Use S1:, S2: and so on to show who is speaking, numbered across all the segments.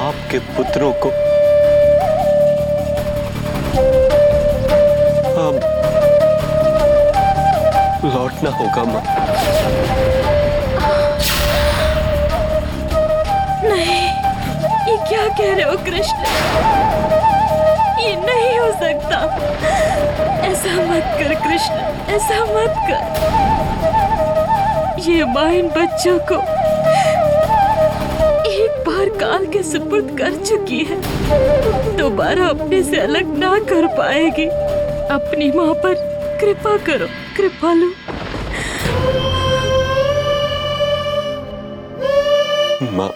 S1: आपके पुत्रों को अब लौटना होगा माँ।
S2: नहीं, ये क्या कह रहे हो कृष्ण? ये नहीं हो सकता। ऐसा मत कर कृष्ण, ऐसा मत कर। ये माँ इन बच्चों को एक बार काल के सुपुर्द कर चुकी है, दोबारा अपने से अलग ना कर पाएगी। अपनी माँ पर कृपा करो कृपालु।
S1: माँ,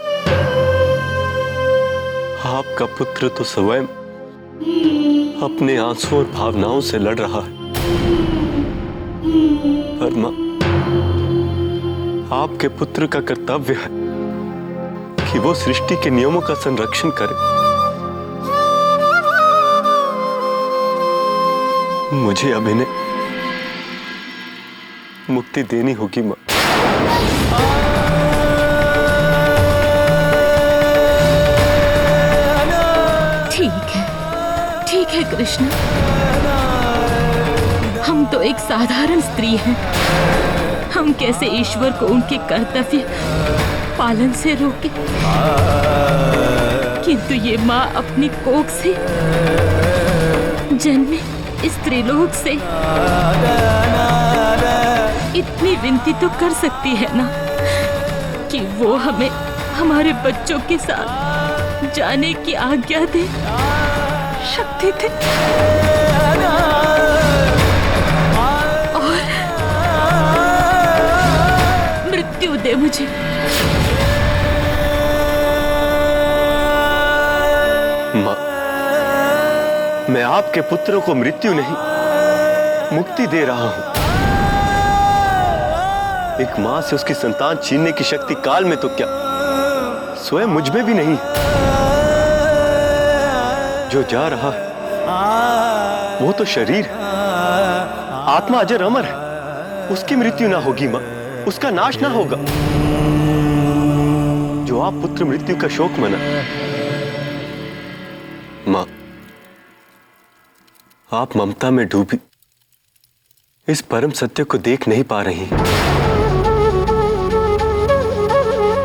S1: आपका पुत्र तो स्वयं अपने आंसू और भावनाओं से लड़ रहा है, पर माँ, आपके पुत्र का कर्तव्य है कि वो सृष्टि के नियमों का संरक्षण करे। मुझे अब इन्हें मुक्ति देनी होगी माँ।
S2: ठीक है कृष्ण, हम तो एक साधारण स्त्री हैं। हम कैसे ईश्वर को उनके कर्तव्य पालन से रोके? किंतु ये माँ अपनी कोख से जन्मे स्त्रीलोक से इतनी विनती तो कर सकती है ना कि वो हमें हमारे बच्चों के साथ जाने की आज्ञा दे, शक्ति दे और मृत्यु दे मुझे।
S1: माँ, मैं आपके पुत्रों को मृत्यु नहीं, मुक्ति दे रहा हूं। एक मां से उसकी संतान छीनने की शक्ति काल में तो क्या, स्वयं मुझ में भी नहीं। जो जा रहा है वो तो शरीर है, आत्मा अजर अमर है। उसकी मृत्यु ना होगी मां, उसका नाश ना होगा। जो आप पुत्र मृत्यु का शोक मना। मां, आप ममता में डूबी इस परम सत्य को देख नहीं पा रही।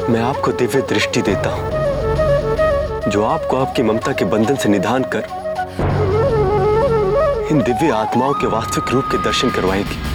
S1: मैं आपको दिव्य दृष्टि देता हूं, जो आपको आपकी ममता के बंधन से निधान कर इन दिव्य आत्माओं के वास्तविक रूप के दर्शन करवाएगी।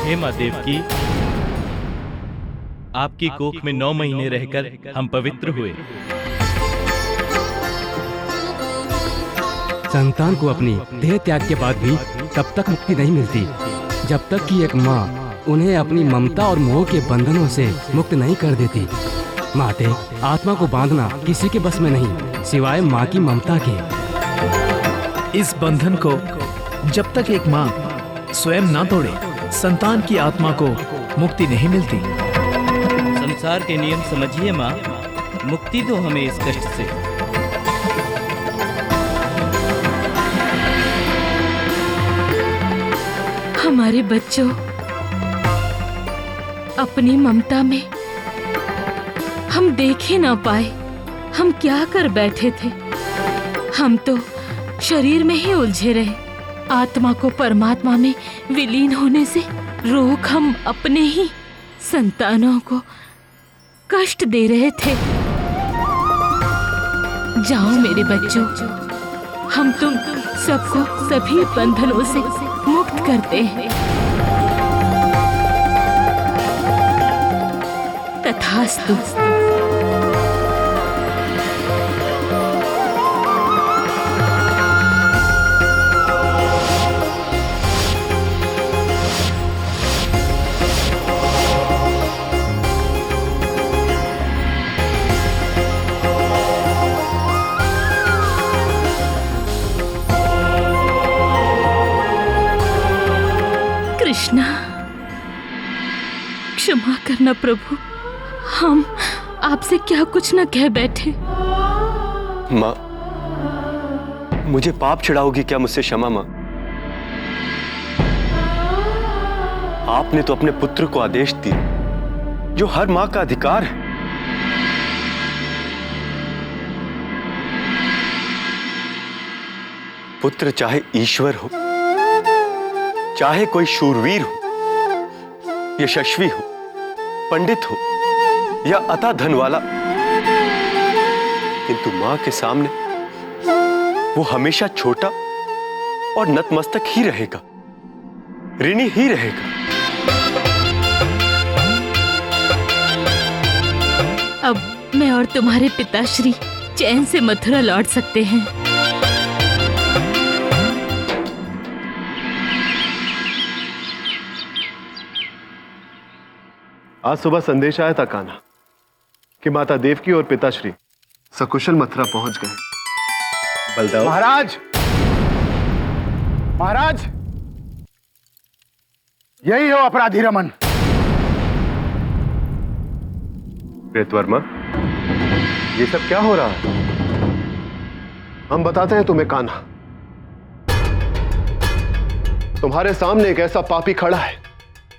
S3: हे माँ देवकी, आपकी कोख में 9 महीने रहकर हम पवित्र हुए।
S4: संतान को अपनी देह त्याग के बाद भी तब तक मुक्ति नहीं मिलती जब तक कि एक माँ उन्हें अपनी ममता और मोह के बंधनों से मुक्त नहीं कर देती। माते, आत्मा को बांधना किसी के बस में नहीं सिवाय माँ की ममता के।
S5: इस बंधन को जब तक एक माँ स्वयं ना तोड़े, संतान की आत्मा को मुक्ति नहीं मिलती।
S6: संसार के नियम समझिए माँ, मुक्ति दो हमें इस कष्ट से।
S2: हमारे बच्चों अपनी ममता में हम देख ही ना पाए हम क्या कर बैठे थे। हम तो शरीर में ही उलझे रहे। आत्मा को परमात्मा में विलीन होने से रोक हम अपने ही संतानों को कष्ट दे रहे थे। जाओ मेरे बच्चों, हम तुम सबको सभी बंधनों से मुक्त करते हैं। तथास्तु। कृष्णा, क्षमा करना प्रभु, हम आपसे क्या कुछ न कह बैठे।
S1: माँ, मुझे पाप छिड़ाओगी क्या मुझसे क्षमा माँ? आपने तो अपने पुत्र को आदेश दिया जो हर माँ का अधिकार है। पुत्र चाहे ईश्वर हो, चाहे कोई शूरवीर हो, यशस्वी हो, पंडित हो या अता धन वाला, किंतु मां के सामने वो हमेशा छोटा और नतमस्तक ही रहेगा, ऋणी ही रहेगा।
S2: अब मैं और तुम्हारे पिताश्री चैन से मथुरा लौट सकते हैं।
S7: आज सुबह संदेश आया था कान्हा कि माता देवकी और पिताश्री सकुशल मथुरा पहुंच गए। बलदाऊ
S8: महाराज, महाराज, यही हो अपराधी रमन।
S7: प्रेतवर्मा, ये सब क्या हो रहा है? हम बताते हैं तुम्हें कान्हा। तुम्हारे सामने एक ऐसा पापी खड़ा है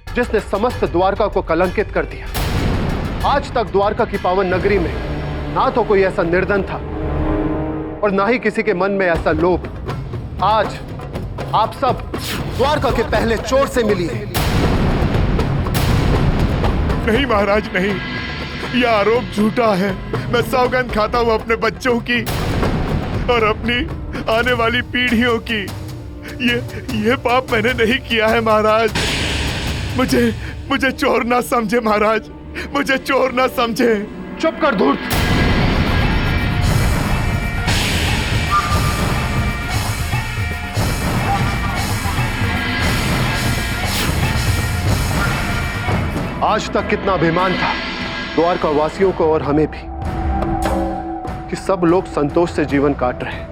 S7: जिसने समस्त द्वारका को कलंकित कर दिया। आज तक द्वारका की पावन नगरी में ना तो कोई ऐसा निर्धन था और ना ही किसी के मन में ऐसा लोभ। आज आप सब द्वारका के पहले चोर से मिलिए।
S9: नहीं महाराज, नहीं, यह आरोप झूठा है। मैं सौगंध खाता हूं अपने बच्चों की और अपनी आने वाली पीढ़ियों की। ये पाप मैंने नहीं किया है महाराज। मुझे चोर ना समझे महाराज, मुझे चोर ना समझे।
S8: चुप कर धूर्त।
S7: आज तक कितना अभिमान था द्वारका वासियों को और हमें भी कि सब लोग संतोष से जीवन काट रहे हैं।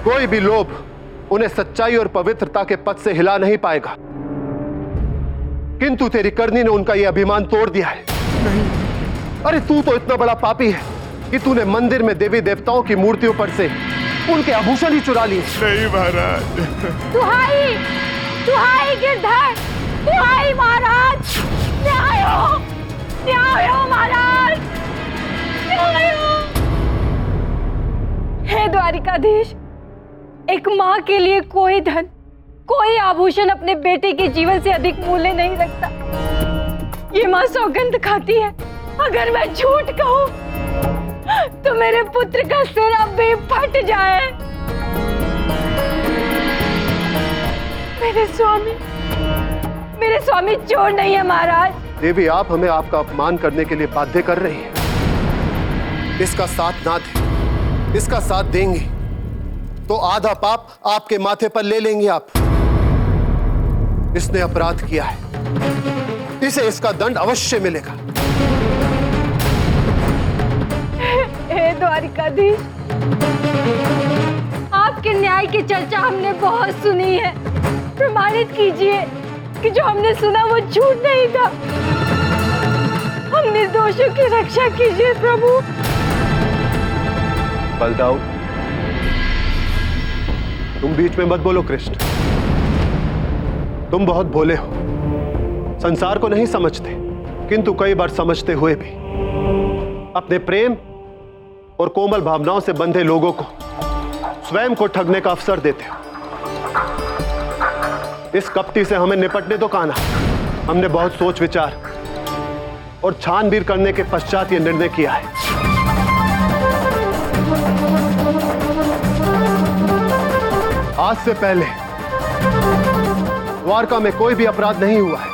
S7: कोई भी लोभ उन्हें सच्चाई और पवित्रता के पथ से हिला नहीं पाएगा, किंतु तेरी करनी ने उनका यह अभिमान तोड़ दिया है।
S9: नहीं।
S7: अरे तू तो इतना बड़ा पापी है कि तूने मंदिर में देवी देवताओं की मूर्तियों पर से उनके आभूषण ही चुरा लिए।
S9: नहीं महाराज।
S2: दुहाई, दुहाई गिरधर, दुहाई महाराज, न्याय हो, न्याय हो महाराज, न्याय हो।
S10: हे द्वारिकाधीश, एक माँ के लिए कोई धन, कोई आभूषण अपने बेटे के जीवन से अधिक मूल्य नहीं रखता। ये माँ सौगंध खाती है, अगर मैं झूठ कहूँ तो मेरे पुत्र का सिर अब भी फट जाए। मेरे स्वामी चोर नहीं है महाराज।
S7: देवी, आप हमें आपका अपमान करने के लिए बाध्य कर रही हैं। इसका साथ ना दें, इसका साथ देंगे तो आधा पाप आपके माथे पर ले लेंगे आप। इसने अपराध किया है, इसे इसका दंड अवश्य मिलेगा।
S10: हे द्वारिकाधीश, आपके न्याय की चर्चा हमने बहुत सुनी है। प्रमाणित कीजिए कि जो हमने सुना वो झूठ नहीं था। हम निर्दोषों की रक्षा कीजिए प्रभु।
S7: बलदाऊ, तुम बीच में मत बोलो कृष्ण। तुम बहुत भोले हो, संसार को नहीं समझते, किंतु कई बार समझते हुए भी अपने प्रेम और कोमल भावनाओं से बंधे लोगों को स्वयं को ठगने का अवसर देते हो। इस कपटी से हमें निपटने तो कान्हा। हमने बहुत सोच विचार और छानबीन करने के पश्चात यह निर्णय किया है। आज से पहले द्वारका में कोई भी अपराध नहीं हुआ है,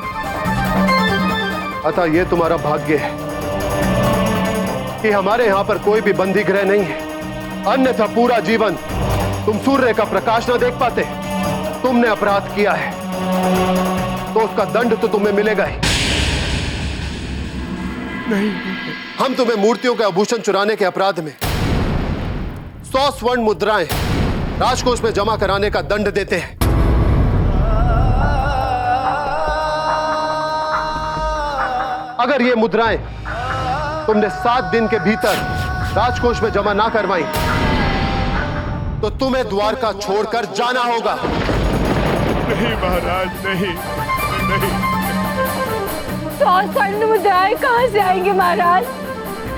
S7: अतः यह तुम्हारा भाग्य है कि हमारे यहां पर कोई भी बंदी गृह नहीं है। अन्यथा पूरा जीवन तुम सूर्य का प्रकाश न देख पाते। तुमने अपराध किया है तो उसका दंड तो तुम्हें मिलेगा ही।
S9: नहीं,
S7: हम तुम्हें मूर्तियों के आभूषण चुराने के अपराध में 100 स्वर्ण मुद्राएं राजकोष में जमा कराने का दंड देते हैं। अगर ये मुद्राएं तुमने 7 दिन के भीतर राजकोष में जमा ना करवाई तो तुम्हें द्वारका छोड़कर जाना होगा।
S9: नहीं महाराज, नहीं नहीं।
S10: 100 स्वर्ण मुद्राएं कहां से आएंगे महाराज?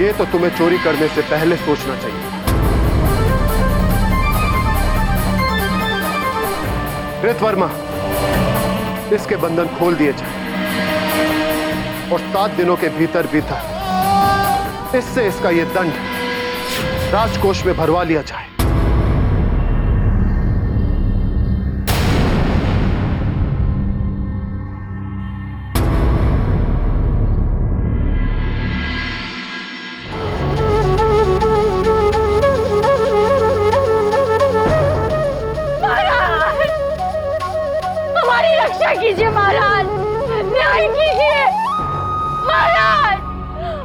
S7: ये तो तुम्हें चोरी करने से पहले सोचना चाहिए। कृतवर्मा, इसके बंधन खोल दिए जाए और 7 दिनों के भीतर इससे इसका ये दंड राजकोष में भरवा लिया जाए।
S10: महाराज, हमारी रक्षा कीजिए महाराज, न्याय कीजिए महाराज,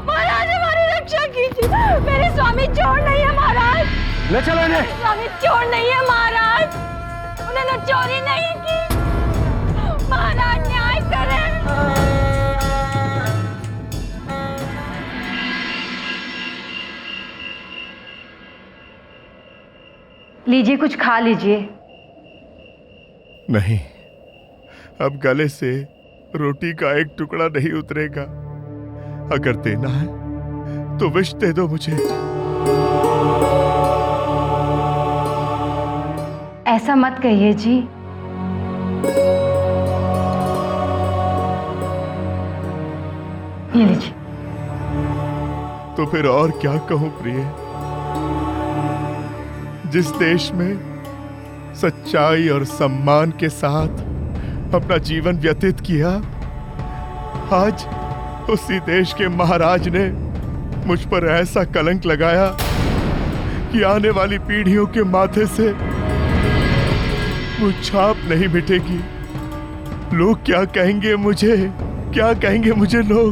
S10: महाराज हमारी रक्षा कीजिए। मेरे स्वामी चोर नहीं है महाराज।
S1: ले चलो इन्हें।
S10: स्वामी चोर नहीं है महाराज, उन्होंने चोरी नहीं की। महाराज न्याय करें। लीजिए, कुछ खा लीजिए।
S9: नहीं, अब गले से रोटी का एक टुकड़ा नहीं उतरेगा। अगर देना है तो विष दे दो मुझे।
S10: ऐसा मत कहिए जी। ये लीजिए।
S9: तो फिर और क्या कहूं प्रिय। जिस देश में सच्चाई और सम्मान के साथ अपना जीवन व्यतीत किया, आज उसी देश के महाराज ने मुझ पर ऐसा कलंक लगाया कि आने वाली पीढ़ियों के माथे से वो छाप नहीं मिटेगी। लोग क्या कहेंगे मुझे, क्या कहेंगे मुझे लोग।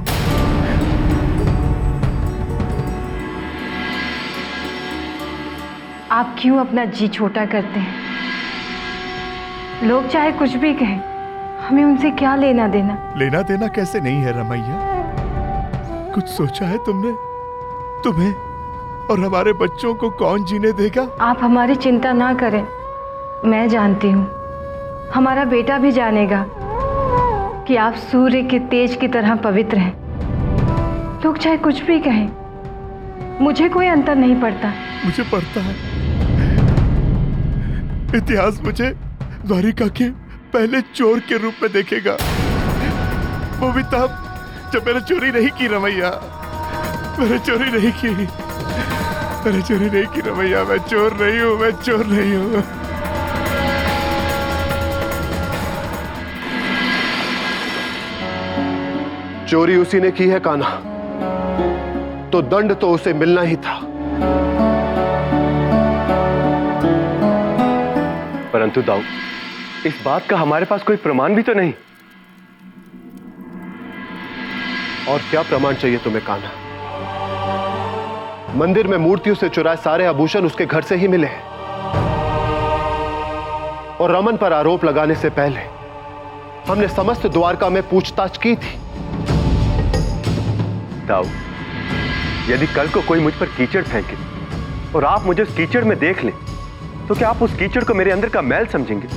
S10: आप क्यों अपना जी छोटा करते हैं? लोग चाहे कुछ भी कहें, हमें उनसे क्या लेना देना।
S9: लेना देना कैसे नहीं है रमैया? कुछ सोचा है तुमने? तुम्हें और हमारे बच्चों को कौन जीने देगा?
S10: आप हमारी चिंता ना करें, मैं जानती हूँ, हमारा बेटा भी जानेगा कि आप सूर्य के तेज की तरह पवित्र हैं। लोग चाहे कुछ भी कहें, मुझे कोई अंतर नहीं पड़ता।
S9: मुझे पड़ता है। इतिहास मुझे द्वारिका के पहले चोर के रूप में देखेगा। वो भी तब जब मैंने चोरी नहीं की रमैया। मैंने चोरी नहीं की, मैंने चोरी नहीं की रमैया। मैं चोर नहीं हूं, मैं चोर नहीं हूं।
S7: चोरी उसी ने की है कान्हा, तो दंड तो उसे मिलना ही था।
S1: परंतु दाऊ, इस बात का हमारे पास कोई प्रमाण भी तो नहीं।
S7: और क्या प्रमाण चाहिए तुम्हें कान्हा? मंदिर में मूर्तियों से चुराए सारे आभूषण उसके घर से ही मिले हैं। और रमन पर आरोप लगाने से पहले हमने समस्त द्वारका में पूछताछ की थी।
S1: दाऊ, यदि कल को कोई मुझ पर कीचड़ फेंके और आप मुझे उस कीचड़ में देख लें, तो क्या आप उस कीचड़ को मेरे अंदर का मैल समझेंगे?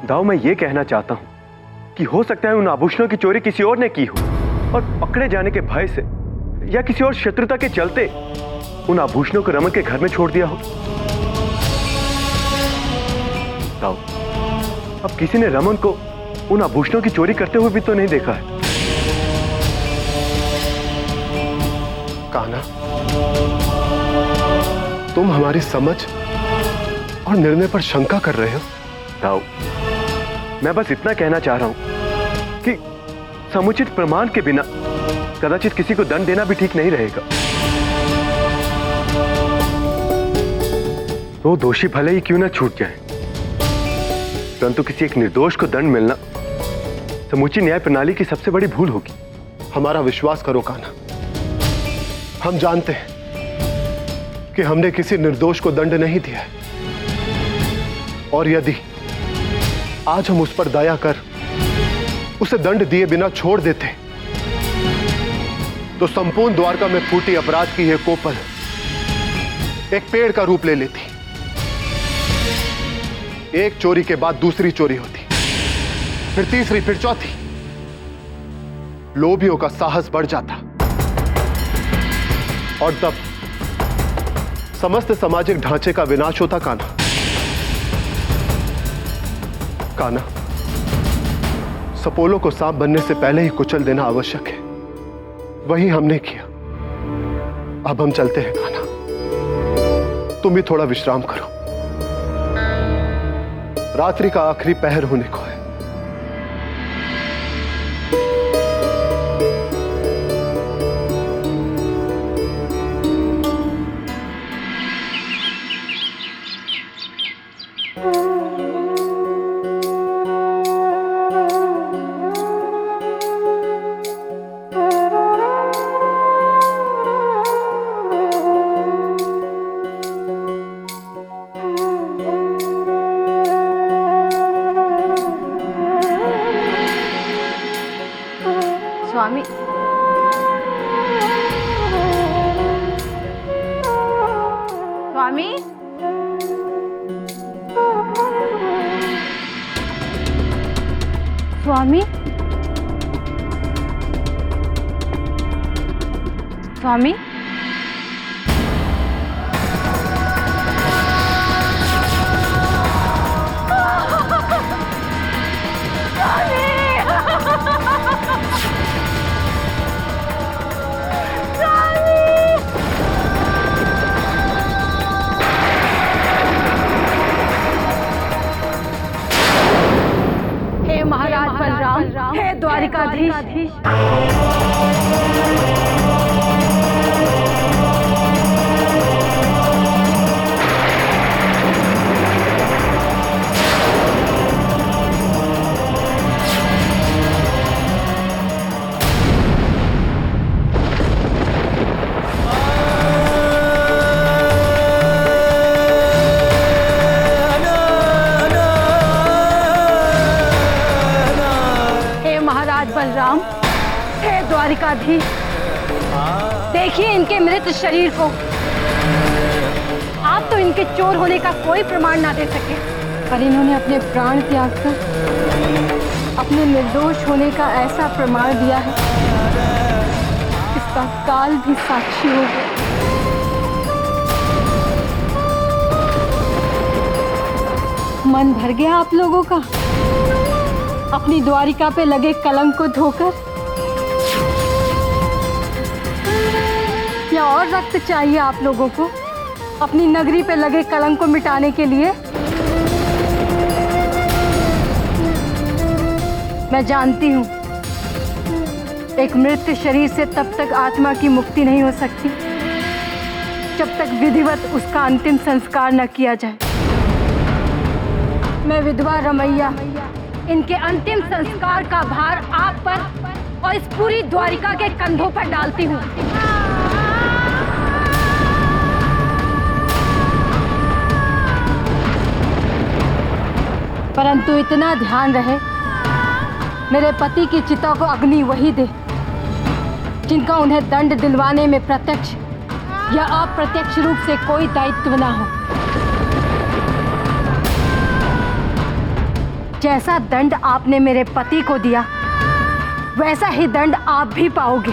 S1: दाऊ, मैं ये कहना चाहता हूं कि हो सकता है उन आभूषणों की चोरी किसी और ने की हो और पकड़े जाने के भय से या किसी और शत्रुता के चलते उन आभूषणों को रमन के घर में छोड़ दिया हो। दाऊ, अब किसी ने रमन को उन आभूषणों की चोरी करते हुए भी तो नहीं देखा है।
S7: कान्हा, तुम हमारी समझ और निर्णय पर शंका कर रहे हो?
S1: ताऊ, मैं बस इतना कहना चाह रहा हूं कि समुचित प्रमाण के बिना कदाचित किसी को दंड देना भी ठीक नहीं रहेगा। तो दोषी भले ही क्यों ना छूट जाए, परंतु किसी एक निर्दोष को दंड मिलना समूची न्याय प्रणाली की सबसे बड़ी भूल होगी।
S7: हमारा विश्वास करो कान्हा, हम जानते हैं कि हमने किसी निर्दोष को दंड नहीं दिया है, और यदि आज हम उस पर दया कर उसे दंड दिए बिना छोड़ देते तो संपूर्ण द्वारका में फूटी अपराध की यह कोपल एक पेड़ का रूप ले लेती। एक चोरी के बाद दूसरी चोरी होती, फिर तीसरी, फिर चौथी। लोभियों का साहस बढ़ जाता और तब समस्त सामाजिक ढांचे का विनाश होता। कान्हा, कान्हा, सपोलों को सांप बनने से पहले ही कुचल देना आवश्यक है। वही हमने किया। अब हम चलते हैं कान्हा, तुम भी थोड़ा विश्राम करो। रात्रि का आखिरी पहर होने को है।
S10: स्वामी, स्वामी, स्वामी, स्वामी, महाराज बलराम, हे द्वारिकाधीश, बलराम, हे द्वारिकाधीश, देखिए इनके मृत शरीर को। आप तो इनके चोर होने का कोई प्रमाण ना दे सके, पर इन्होंने अपने प्राण त्याग कर अपने निर्दोष होने का ऐसा प्रमाण दिया है, इसका काल भी साक्षी हो गया। मन भर गया आप लोगों का अपनी द्वारिका पे लगे कलंक को धोकर, या और रक्त चाहिए आप लोगों को अपनी नगरी पे लगे कलंक को मिटाने के लिए? मैं जानती हूँ एक मृत शरीर से तब तक आत्मा की मुक्ति नहीं हो सकती जब तक विधिवत उसका अंतिम संस्कार न किया जाए। मैं विधवा रमैया इनके अंतिम संस्कार का भार आप पर और इस पूरी द्वारिका के कंधों पर डालती हूँ। परंतु इतना ध्यान रहे, मेरे पति की चिता को अग्नि वही दे जिनका उन्हें दंड दिलवाने में प्रत्यक्ष या अप्रत्यक्ष रूप से कोई दायित्व ना हो। जैसा दंड आपने मेरे पति को दिया, वैसा ही दंड आप भी पाओगे।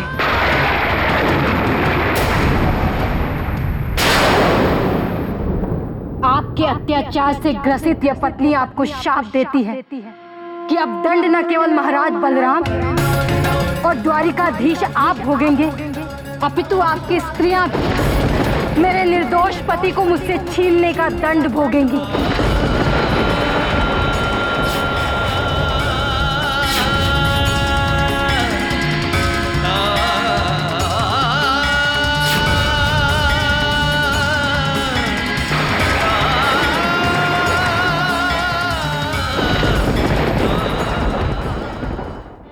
S10: आपके अत्याचार से ग्रसित यह पत्नी आपको शाप देती है कि अब दंड न केवल महाराज बलराम और द्वारिकाधीश आप भोगेंगे, अपितु आपकी स्त्रियां मेरे निर्दोष पति को मुझसे छीनने का दंड भोगेंगी।